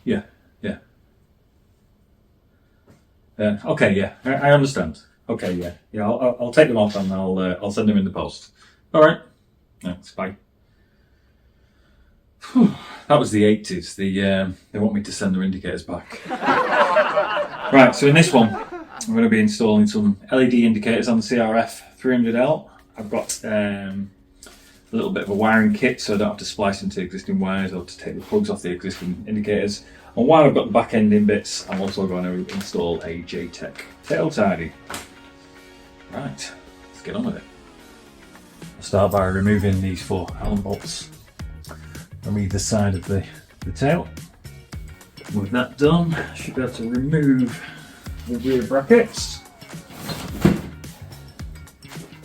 Yeah, yeah. Okay, yeah, I understand. Okay, yeah, yeah. I'll take them off and I'll send them in the post. All right. Thanks. Bye. Whew, that was the 80s. They want me to send their indicators back. Right. So in this one, I'm going to be installing some LED indicators on the CRF300L. I've got a little bit of a wiring kit, so I don't have to splice into existing wires or to take the plugs off the existing indicators. And while I've got the back ending bits, I'm also going to install a JTEC tail tidy. Right, let's get on with it. I'll start by removing these 4 Allen bolts from either side of the tail. With that done, I should be able to remove the rear brackets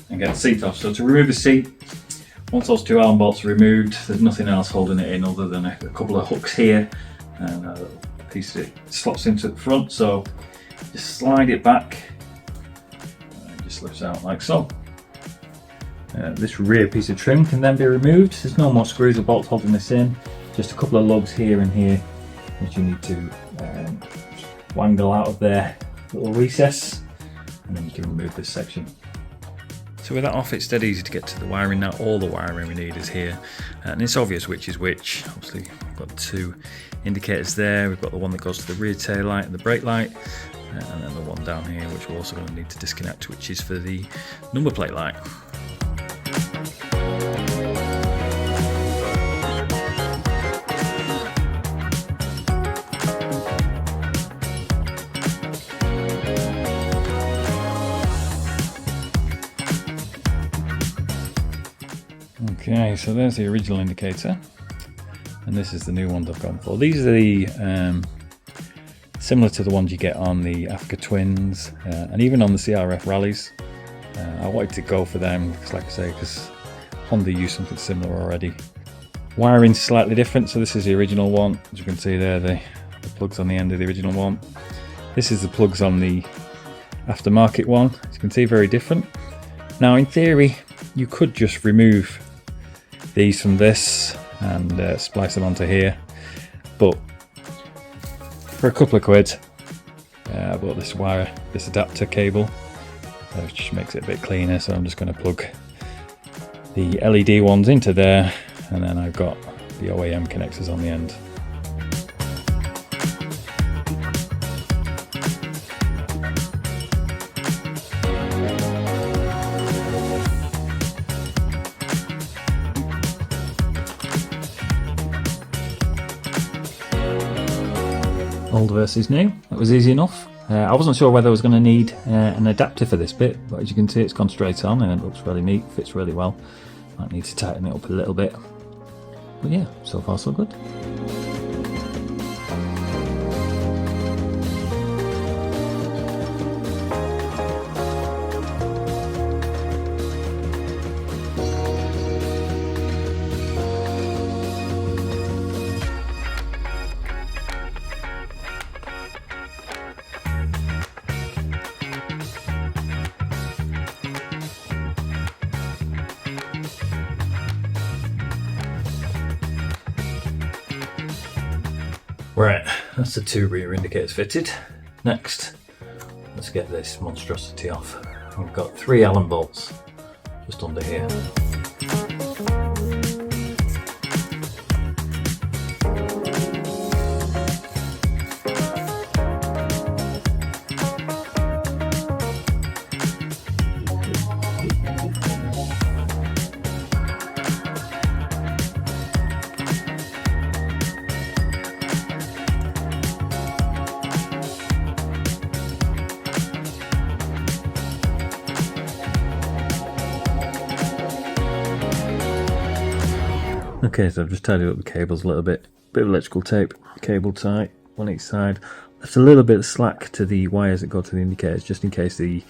and get the seat off. So to remove the seat, once those 2 Allen bolts are removed, there's nothing else holding it in other than a couple of hooks here and a piece that slots into the front. So just slide it back and it just lifts out like so. This rear piece of trim can then be removed. There's no more screws or bolts holding this in, just a couple of lugs here and here which you need to wangle out of their little recess, and then you can remove this section. So with that off, it's dead easy to get to the wiring. Now all the wiring we need is here, and it's obvious which is which. Obviously we've got 2 indicators there. We've got the one that goes to the rear tail light and the brake light, and then the one down here which we're also going to need to disconnect, which is for the number plate light. Okay, so there's the original indicator, and this is the new one I've gone for. These are the similar to the ones you get on the Africa Twins and even on the CRF rallies. I wanted to go for them, because like I say, because Honda used something similar already. Wiring's slightly different, so this is the original one. As you can see there, the plugs on the end of the original one. This is the plugs on the aftermarket one. As you can see, very different. Now in theory, you could just remove these from this and splice them onto here, but for a couple of quid I bought this adapter cable, which just makes it a bit cleaner. So I'm just going to plug the LED ones into there, and then I've got the OEM connectors on the end. Old versus new. That was easy enough. I wasn't sure whether I was going to need an adapter for this bit, but as you can see, it's gone straight on and it looks really neat, fits really well. Might need to tighten it up a little bit, but yeah, so far so good. Right, that's the 2 rear indicators fitted. Next, let's get this monstrosity off. We've got 3 Allen bolts just under here. Okay, so I've just tidied up the cables a little bit of electrical tape, cable tie on each side. Left a little bit of slack to the wires that go to the indicators, just in case they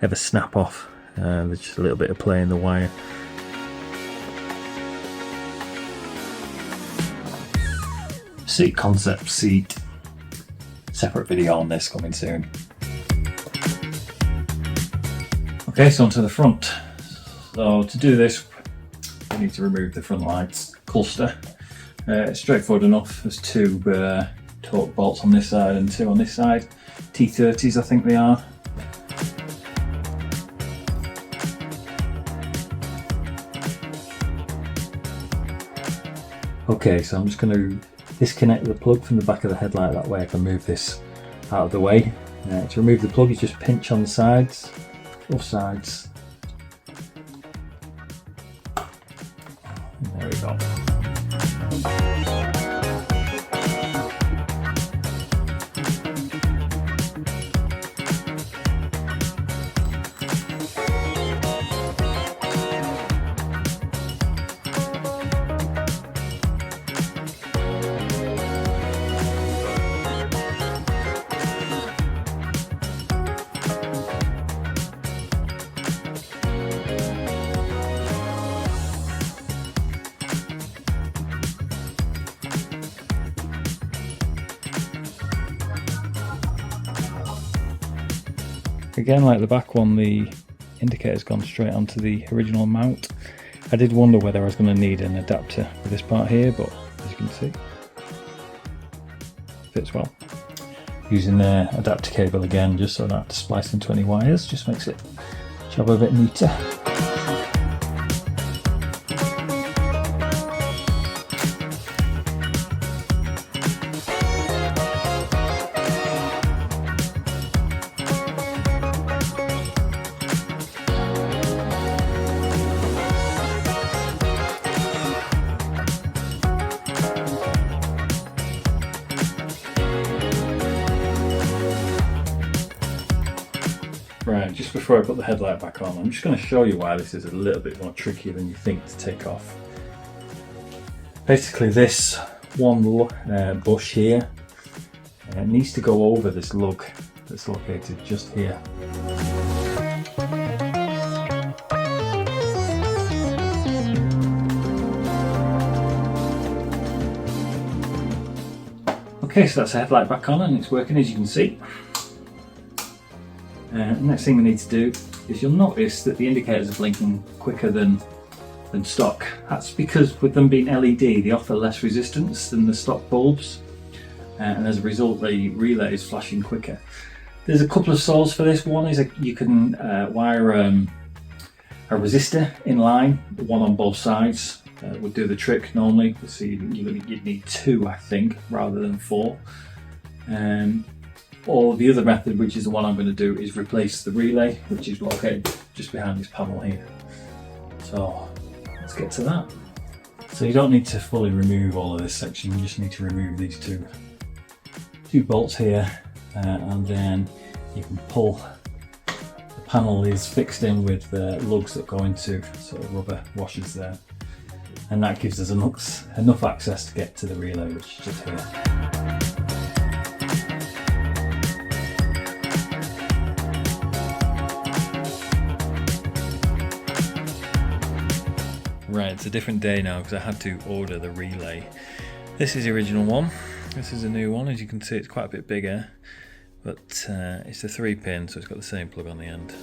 ever snap off. There's just a little bit of play in the wire. Seat concept seat. Separate video on this coming soon. Okay, so onto the front. So to do this, we need to remove the front lights cluster. It's straightforward enough. There's 2 torque bolts on this side and 2 on this side. T30s I think they are. Okay, so I'm just going to disconnect the plug from the back of the headlight, that way I can move this out of the way. To remove the plug, you just pinch on the sides, both sides. And there we go. Again, like the back one, the indicator's gone straight onto the original mount. I did wonder whether I was going to need an adapter for this part here, but as you can see, fits well. Using the adapter cable again, just so I don't have to splice into any wires, just makes it job a bit neater. Right, just before I put the headlight back on, I'm just going to show you why this is a little bit more tricky than you think to take off. Basically, this one bush here needs to go over this lug that's located just here. Okay, so that's the headlight back on and it's working, as you can see. The next thing we need to do is, you'll notice that the indicators are blinking quicker than stock. That's because with them being LED, they offer less resistance than the stock bulbs, and as a result the relay is flashing quicker. There's a couple of solves for this. One is you can wire a resistor in line, one on both sides would do the trick normally. So you'd need 2, I think, rather than 4. Or the other method, which is the one I'm going to do, is replace the relay, which is located just behind this panel here. So let's get to that. So you don't need to fully remove all of this section, you just need to remove these two bolts here, and then you can pull. The panel is fixed in with lugs that go into sort of rubber washers there, and that gives us enough access to get to the relay, which is just here. Right, it's a different day now because I had to order the relay. This is the original one, this is a new one. As you can see, it's quite a bit bigger, but it's a 3-pin, so it's got the same plug on the end.